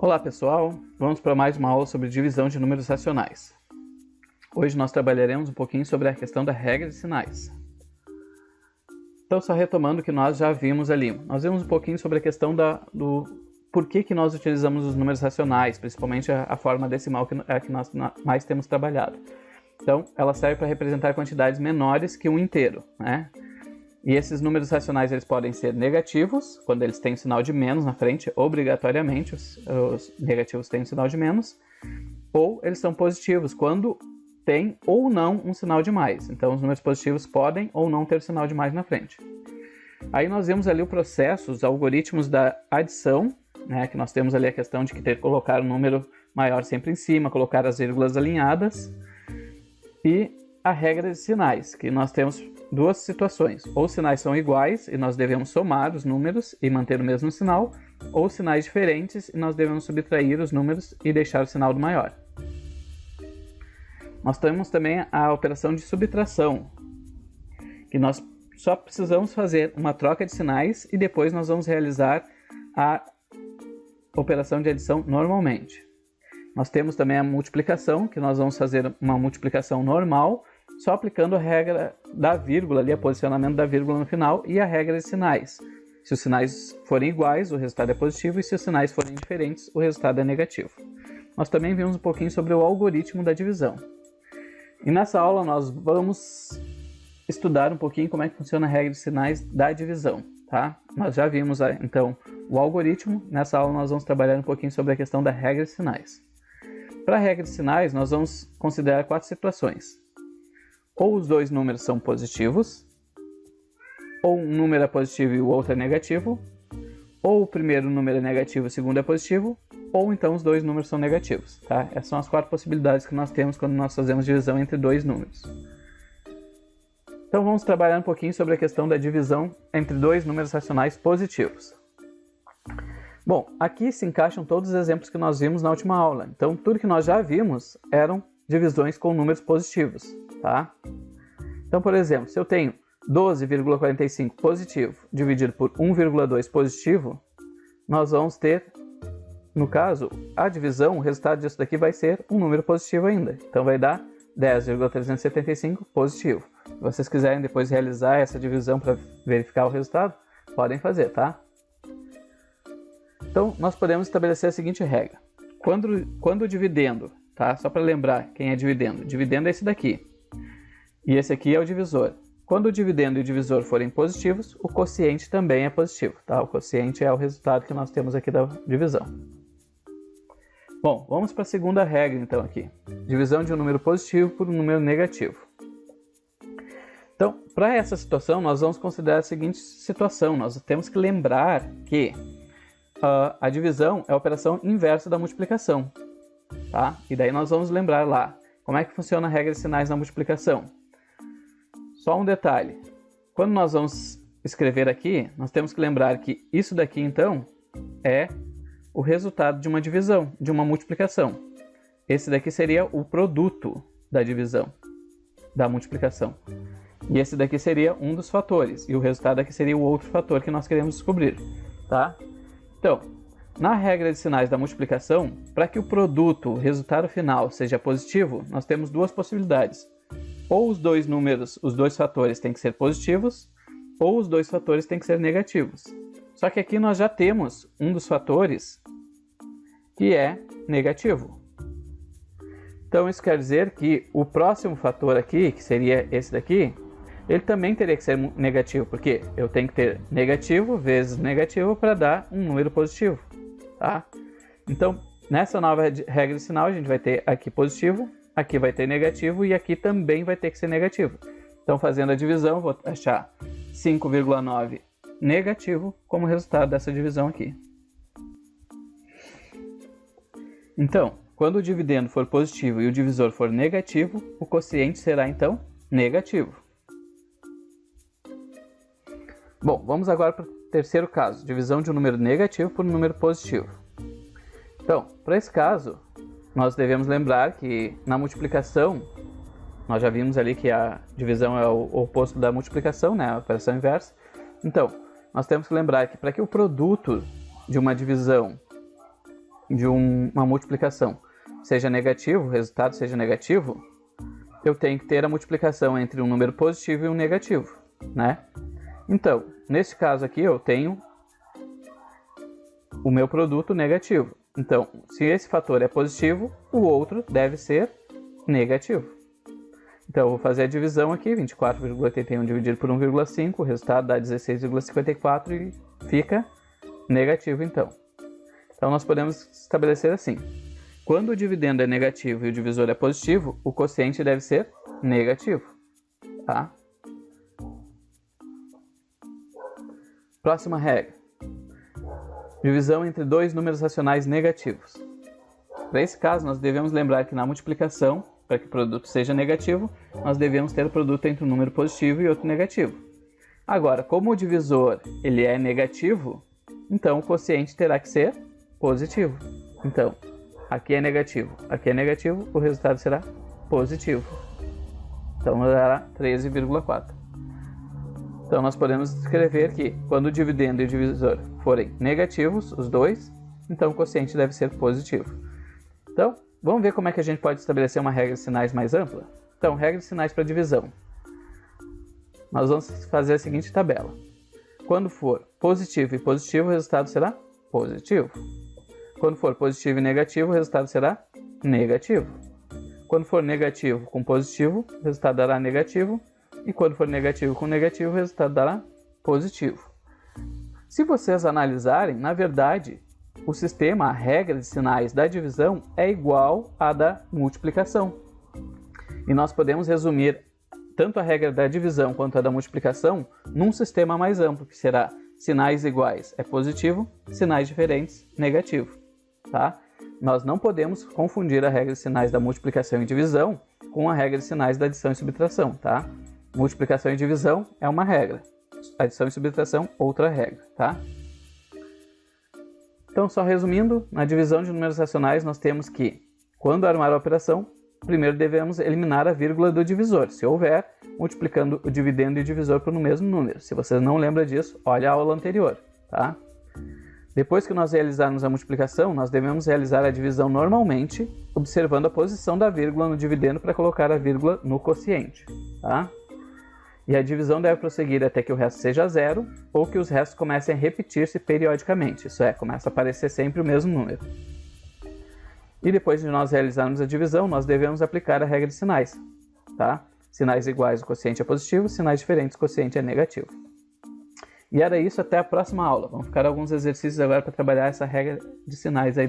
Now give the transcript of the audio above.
Olá pessoal, vamos para mais uma aula sobre divisão de números racionais. Hoje nós trabalharemos um pouquinho sobre a questão da regra de sinais. Então, só retomando o que nós já vimos ali, nós vimos um pouquinho sobre a questão do porquê que nós utilizamos os números racionais, principalmente a forma decimal que é a que nós mais temos trabalhado. Então, ela serve para representar quantidades menores que um inteiro, né? E esses números racionais eles podem ser negativos, quando eles têm um sinal de menos na frente, obrigatoriamente os negativos têm um sinal de menos, ou eles são positivos, quando tem ou não um sinal de mais. Então os números positivos podem ou não ter sinal de mais na frente. Aí nós vemos ali o processo, os algoritmos da adição, né, que nós temos ali a questão de que ter que colocar um número maior sempre em cima, colocar as vírgulas alinhadas, e a regra de sinais, que nós temos duas situações. Ou os sinais são iguais e nós devemos somar os números e manter o mesmo sinal, ou sinais diferentes e nós devemos subtrair os números e deixar o sinal do maior. Nós temos também a operação de subtração, que nós só precisamos fazer uma troca de sinais e depois nós vamos realizar a operação de adição normalmente. Nós temos também a multiplicação, que nós vamos fazer uma multiplicação normal, só aplicando a regra da vírgula, ali, o posicionamento da vírgula no final, e a regra de sinais. Se os sinais forem iguais, o resultado é positivo, e se os sinais forem diferentes, o resultado é negativo. Nós também vimos um pouquinho sobre o algoritmo da divisão. E nessa aula nós vamos estudar um pouquinho como é que funciona a regra de sinais da divisão, tá? Nós já vimos, então, o algoritmo. Nessa aula nós vamos trabalhar um pouquinho sobre a questão da regra de sinais. Para a regra de sinais, nós vamos considerar 4 situações. Ou os dois números são positivos, ou um número é positivo e o outro é negativo, ou o primeiro número é negativo e o segundo é positivo, ou então os dois números são negativos, tá? Essas são as 4 possibilidades que nós temos quando nós fazemos divisão entre dois números. Então vamos trabalhar um pouquinho sobre a questão da divisão entre dois números racionais positivos. Bom, aqui se encaixam todos os exemplos que nós vimos na última aula. Então tudo que nós já vimos eram divisões com números positivos, tá? Então, por exemplo, se eu tenho 12,45 positivo dividido por 1,2 positivo, nós vamos ter, no caso, a divisão, o resultado disso daqui vai ser um número positivo ainda. Então vai dar 10,375 positivo. Se vocês quiserem depois realizar essa divisão para verificar o resultado, podem fazer, tá? Então, nós podemos estabelecer a seguinte regra. Quando o dividendo, tá? Só para lembrar quem é dividendo. Dividendo é esse daqui. E esse aqui é o divisor. Quando o dividendo e o divisor forem positivos, o quociente também é positivo, tá? O quociente é o resultado que nós temos aqui da divisão. Bom, vamos para a segunda regra então aqui. Divisão de um número positivo por um número negativo. Então, para essa situação, nós vamos considerar a seguinte situação. Nós temos que lembrar que a divisão é a operação inversa da multiplicação. Tá? E daí nós vamos lembrar lá como é que funciona a regra de sinais na multiplicação. Só um detalhe. Quando nós vamos escrever aqui, nós temos que lembrar que isso daqui então é o resultado de uma divisão, de uma multiplicação. Esse daqui seria o produto da divisão, da multiplicação. E esse daqui seria um dos fatores. E o resultado aqui seria o outro fator que nós queremos descobrir. Tá? Então, na regra de sinais da multiplicação, para que o produto, o resultado final, seja positivo, nós temos duas possibilidades. Ou os dois números, os dois fatores têm que ser positivos, ou os dois fatores têm que ser negativos. Só que aqui nós já temos um dos fatores que é negativo. Então isso quer dizer que o próximo fator aqui, que seria esse daqui, ele também teria que ser negativo, porque eu tenho que ter negativo vezes negativo para dar um número positivo. Tá? Então, nessa nova regra de sinal, a gente vai ter aqui positivo, aqui vai ter negativo e aqui também vai ter que ser negativo. Então, fazendo a divisão, vou achar 5,9 negativo como resultado dessa divisão aqui. Então, quando o dividendo for positivo e o divisor for negativo, o quociente será, então, negativo. Bom, vamos agora para o terceiro caso, divisão de um número negativo por um número positivo. Então, para esse caso, nós devemos lembrar que na multiplicação, nós já vimos ali que a divisão é o oposto da multiplicação, né, a operação inversa. Então, nós temos que lembrar que para que o produto de uma divisão uma multiplicação seja negativo, o resultado seja negativo, eu tenho que ter a multiplicação entre um número positivo e um negativo, né? Então, nesse caso aqui, eu tenho o meu produto negativo. Então, se esse fator é positivo, o outro deve ser negativo. Então, eu vou fazer a divisão aqui, 24,81 dividido por 1,5, o resultado dá 16,54 e fica negativo, então. Então, nós podemos estabelecer assim. Quando o dividendo é negativo e o divisor é positivo, o quociente deve ser negativo, tá? Próxima regra. Divisão entre dois números racionais negativos. Para esse caso, nós devemos lembrar que na multiplicação, para que o produto seja negativo, nós devemos ter o produto entre um número positivo e outro negativo. Agora, como o divisor ele é negativo, então o quociente terá que ser positivo. Então, aqui é negativo, o resultado será positivo. Então, dará 13,4. Então, nós podemos escrever que quando o dividendo e o divisor forem negativos, os dois, então o quociente deve ser positivo. Então, vamos ver como é que a gente pode estabelecer uma regra de sinais mais ampla? Então, regra de sinais para divisão. Nós vamos fazer a seguinte tabela. Quando for positivo e positivo, o resultado será positivo. Quando for positivo e negativo, o resultado será negativo. Quando for negativo com positivo, o resultado dará negativo. E quando for negativo com negativo, o resultado dará positivo. Se vocês analisarem, na verdade, o sistema, a regra de sinais da divisão é igual à da multiplicação. E nós podemos resumir tanto a regra da divisão quanto a da multiplicação num sistema mais amplo, que será sinais iguais é positivo, sinais diferentes, negativo. Tá? Nós não podemos confundir a regra de sinais da multiplicação e divisão com a regra de sinais da adição e subtração. Tá? Multiplicação e divisão é uma regra, adição e subtração outra regra. Tá? Então, só resumindo, na divisão de números racionais nós temos que, quando armar a operação, primeiro devemos eliminar a vírgula do divisor, se houver, multiplicando o dividendo e o divisor por um mesmo número. Se vocês não lembram disso, olha a aula anterior. Tá? Depois que nós realizarmos a multiplicação, nós devemos realizar a divisão normalmente, observando a posição da vírgula no dividendo para colocar a vírgula no quociente. Tá? E a divisão deve prosseguir até que o resto seja zero, ou que os restos comecem a repetir-se periodicamente, isso é, começa a aparecer sempre o mesmo número. E depois de nós realizarmos a divisão, nós devemos aplicar a regra de sinais. Tá? Sinais iguais, o quociente é positivo, sinais diferentes, o quociente é negativo. E era isso, até a próxima aula. Vamos ficar alguns exercícios agora para trabalhar essa regra de sinais aí.